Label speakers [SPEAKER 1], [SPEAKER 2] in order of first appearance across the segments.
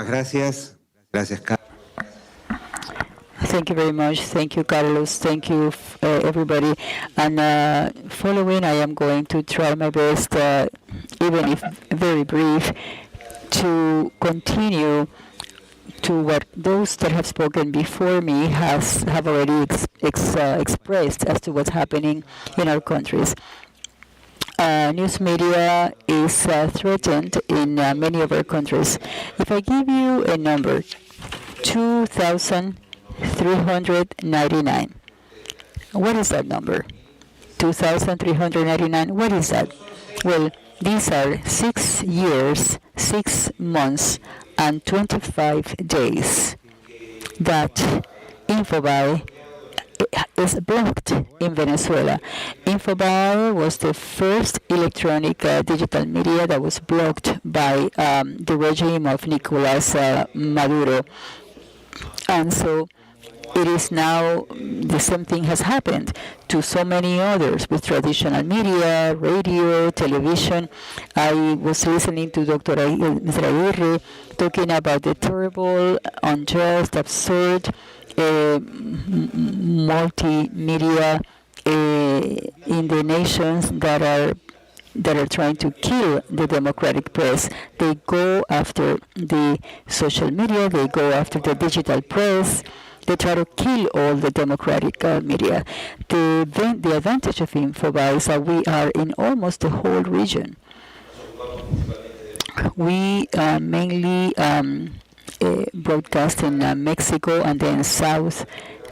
[SPEAKER 1] Gracias. Gracias, Carlos.
[SPEAKER 2] Thank you very much. Thank you, Carlos. Thank you, everybody. And following, I am going to try my best, even if very brief, to continue to what those that have spoken before me have already expressed as to what's happening in our countries. News media is threatened in many of our countries. If I give you a number, 2,399. What is that number? 2,399. What is that? Well, these are 6 years, 6 months, and 25 days that Infobae is blocked in Venezuela. Infobae was the first electronic digital media that was blocked by the regime of Nicolas Maduro. And so it is now the same thing has happened to so many others with traditional media, radio, television. I was listening to Dr. Aguirre talking about the terrible, unjust, absurd multimedia in the nations that are trying to kill the democratic press. They go after the social media, they go after the digital press, they try to kill all the democratic media. The advantage of Infobae is that we are in almost the whole region. We mainly broadcast in Mexico and then South.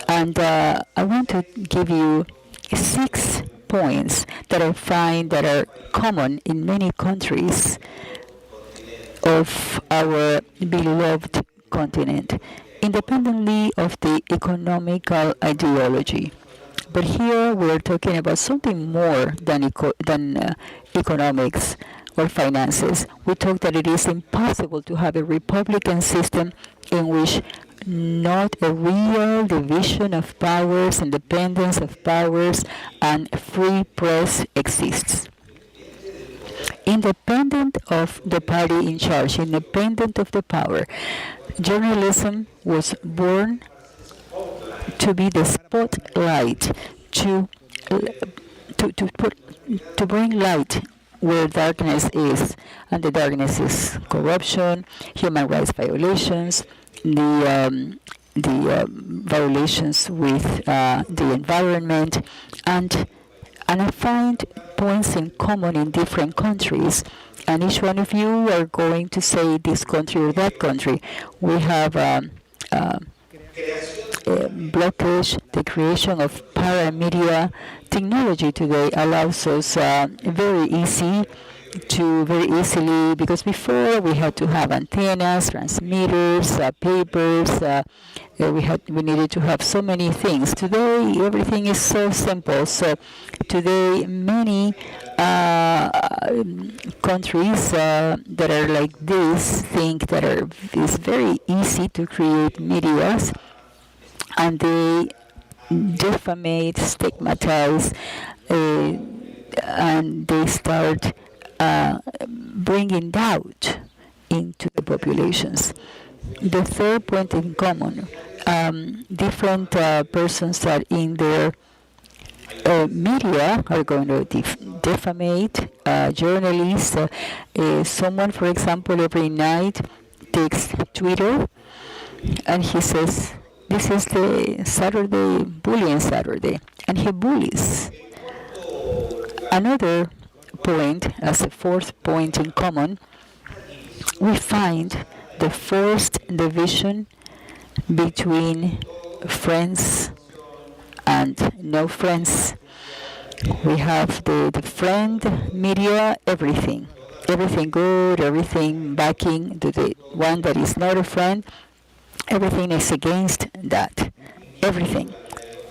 [SPEAKER 2] And I want to give you 6 points that I find that are common in many countries of our beloved continent, independently of the economical ideology. But here we're talking about something more than economics or finances. We talk that it is impossible to have a republican system in which not a real division of powers, independence of powers, and free press exists. Independent of the party in charge, independent of the power, journalism was born to be the spotlight, to bring light where darkness is, and the darkness is corruption, human rights violations, the violations with the environment, and I find points in common in different countries. And each one of you are going to say this country or that country. We have blockage, the creation of paramedia. Technology today allows us very easily, because before we had to have antennas, transmitters, papers, we needed to have so many things. Today everything is so simple. So today many countries that are like this think that it's very easy to create medias, and they defamate, stigmatize, and they start bringing doubt into the populations. The third point in common, different persons that in their media are going to defamate journalists. Someone, for example, every night takes Twitter and he says, this is the Saturday, bullying Saturday, and he bullies. Another point, as a fourth point in common, we find the forced division between friends and no friends. We have the friend media, everything good, everything backing the one that is not a friend. Everything is against that, everything.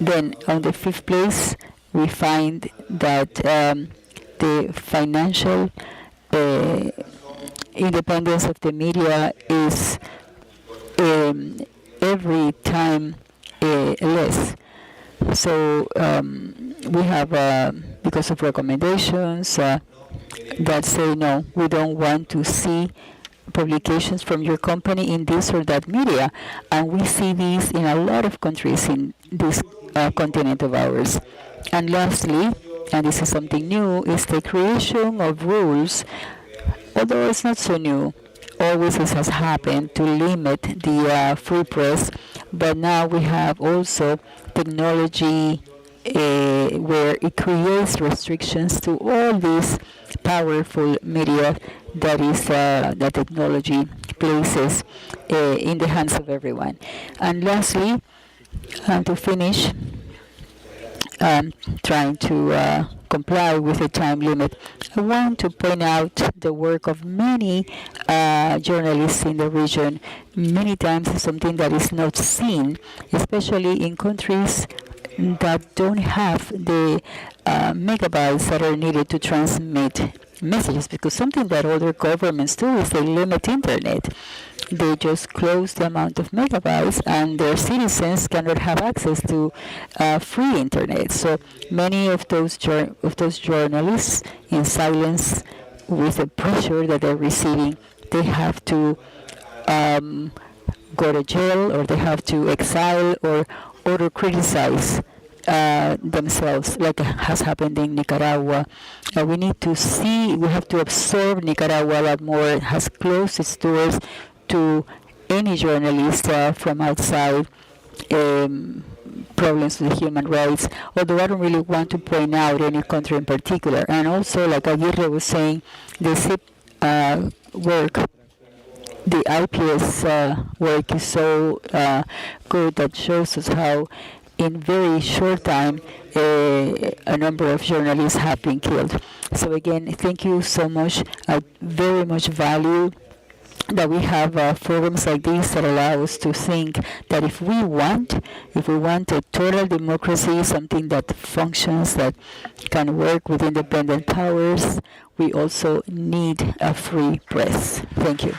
[SPEAKER 2] Then on the fifth place, we find that the financial independence of the media is every time less. So we have, because of recommendations that say, no, we don't want to see publications from your company in this or that media. And we see this in a lot of countries in this continent of ours. And lastly, and this is something new, is the creation of rules, although it's not so new. Always this has happened to limit the free press, but now we have also technology where it creates restrictions to all these powerful media that is the technology places in the hands of everyone. And lastly, to finish, trying to comply with the time limit, I want to point out the work of many journalists in the region. Many times it's something that is not seen, especially in countries that don't have the megabytes that are needed to transmit messages, because something that other governments do is they limit internet. They just close the amount of megabytes, and their citizens cannot have access to free internet. So many of those journalists, in silence, with the pressure that they're receiving, they have to go to jail, or they have to exile or criticize themselves, like has happened in Nicaragua. We need to see, we have to observe Nicaragua a lot more. It has closed its doors to any journalist from outside, problems with human rights, although I don't really want to point out any country in particular. And also, like Aguirre was saying, the SIP work, the IPS work is so good, that shows us how in very short time a number of journalists have been killed. So again, thank you so much. I very much value that we have forums like this that allow us to think that if we want a total democracy, something that functions, that can work with independent powers, we also need a free press. Thank you.